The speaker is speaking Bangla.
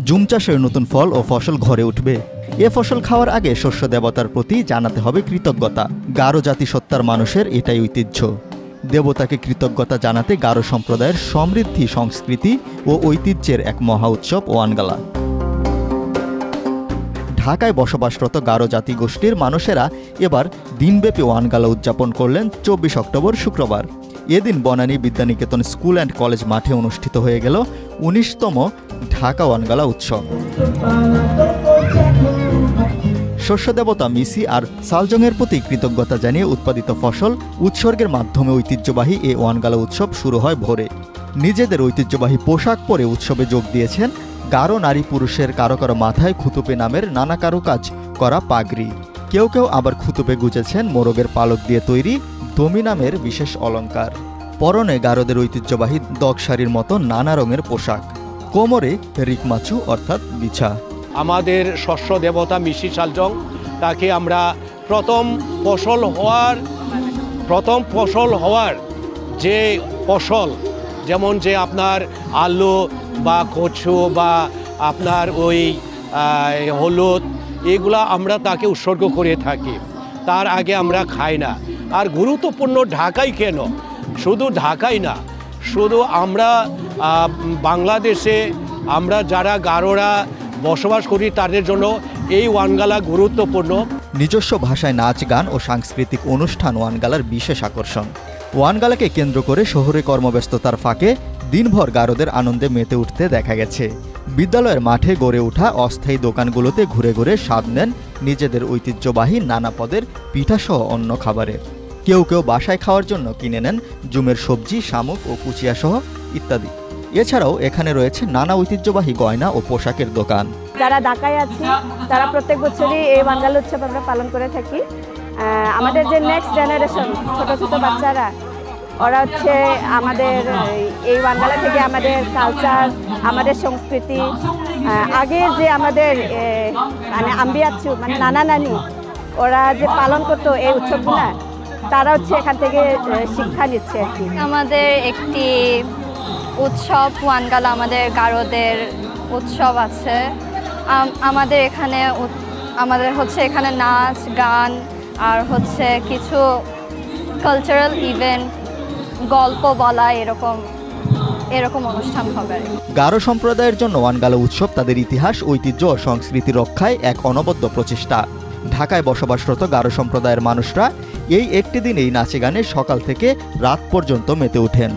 জুম চাষের নতুন ফল ও ফসল ঘরে উঠবে। এ ফসল খাওয়ার আগে শস্য দেবতার প্রতি জানাতে হবে কৃতজ্ঞতা। গারো জাতিসত্তার মানুষের এটাই ঐতিহ্য। দেবতাকে কৃতজ্ঞতা জানাতে গারো সম্প্রদায়ের সমৃদ্ধি, সংস্কৃতি ও ঐতিহ্যের এক মহা উৎসব ওয়ানগালা। ঢাকায় বসবাসরত গারো জাতিগোষ্ঠীর মানুষেরা এবার দিনব্যাপী ওয়ানগালা উদযাপন করলেন 24 অক্টোবর শুক্রবার। এদিন Banani Vidyaniketan school and college মাঠে অনুষ্ঠিত হয়ে গেল 19তম ঢাকা ওয়ানগালা উৎসব। শস্য দেবতা মিসি আর সালজংয়ের প্রতি কৃতজ্ঞতা জানিয়ে উৎপাদিত ফসল উৎসর্গের মাধ্যমে ঐতিহ্যবাহী এই ওয়ানগালা উৎসব শুরু হয় ভোরে। নিজেদের ঐতিহ্যবাহী পোশাক পরে উৎসবে যোগ দিয়েছেন গারো নারী পুরুষের কারো কারো মাথায় খুতুপে নামের নানা কারুকাজ করা পাগড়ি। কেউ কেউ আবার খুতুপে গুজেছেন মোরগের পালক দিয়ে তৈরি দমি নামের বিশেষ অলঙ্কার। পরনে গারোদের ঐতিহ্যবাহী দগশাড়ির মতো নানা রঙের পোশাক, কোমরে রিকমাচু অর্থাৎ বিছা। আমাদের শস্য দেবতা মিসি সালজং, তাকে আমরা প্রথম ফসল হওয়ার যে ফসল, যেমন যে আপনার আলু বা কচু বা আপনার ওই হলুদ, এগুলা আমরা তাকে উৎসর্গ করে থাকি। তার আগে আমরা খাই না। আর গুরুত্বপূর্ণ ঢাকাই কেন, শুধু ঢাকাই না, শুধু আমরা বাংলাদেশে আমরা যারা গারোরা বসবাস করি তাদের জন্য এই ওয়ানগালা গুরুত্বপূর্ণ। নিজস্ব ভাষায় নাচ, গান ও সাংস্কৃতিক অনুষ্ঠান ওয়ানগালার বিশেষ আকর্ষণ। ওয়ানগালাকে কেন্দ্র করে শহরে কর্মব্যস্ততার ফাঁকে দিনভর গারোদের আনন্দে মেতে উঠতে দেখা গেছে। বিদ্যালয়ের মাঠে গড়ে ওঠা অস্থায়ী দোকানগুলোতে ঘুরে ঘুরে স্বাদ নেন নিজেদের ঐতিহ্যবাহী নানা পদের পিঠাসহ অন্য খাবারের। কেউ কেউ বাসায় খাওয়ার জন্য কিনে নেন জুমের সবজি, শামুক ও কুচিয়াসহ ইত্যাদি। এছাড়াও এখানে রয়েছে নানা ঐতিহ্যবাহী গয়না ও পোশাকের দোকান। যারা ঢাকায় আছে তারা প্রত্যেক বছরই এই ওয়ানগালা উৎসব আমরা পালন করে থাকি। আমাদের যে নেক্সট জেনারেশন, ছোট ছোট বাচ্চারা, ওরা হচ্ছে আমাদের এই ওয়ানগালা থেকে আমাদের কালচার, আমাদের সংস্কৃতি, আগের যে আমাদের মানে আম্বিয়াচ্ছু মানে নানা নানি ওরা যে পালন করতো এই উৎসবগুলো, তারা হচ্ছে এখান থেকে শিক্ষা নিচ্ছে আর কি। আমাদের একটি উৎসব ওয়ানগালা, আমাদের গারোদের উৎসব আছে। আমাদের এখানে নাচ, গান আর হচ্ছে কিছু কালচারাল ইভেন্ট, গল্প বলা, এরকম অনুষ্ঠান হবে। গারো সম্প্রদায়ের জন্য ওয়ানগালা উৎসব তাদের ইতিহাস, ঐতিহ্য ও সংস্কৃতি রক্ষায় এক অনবদ্য প্রচেষ্টা। ঢাকায় বসবাসরত গারো সম্প্রদায়ের মানুষরা এই একটি দিনেই নাচে গানে সকাল থেকে রাত পর্যন্ত মেতে ওঠেন।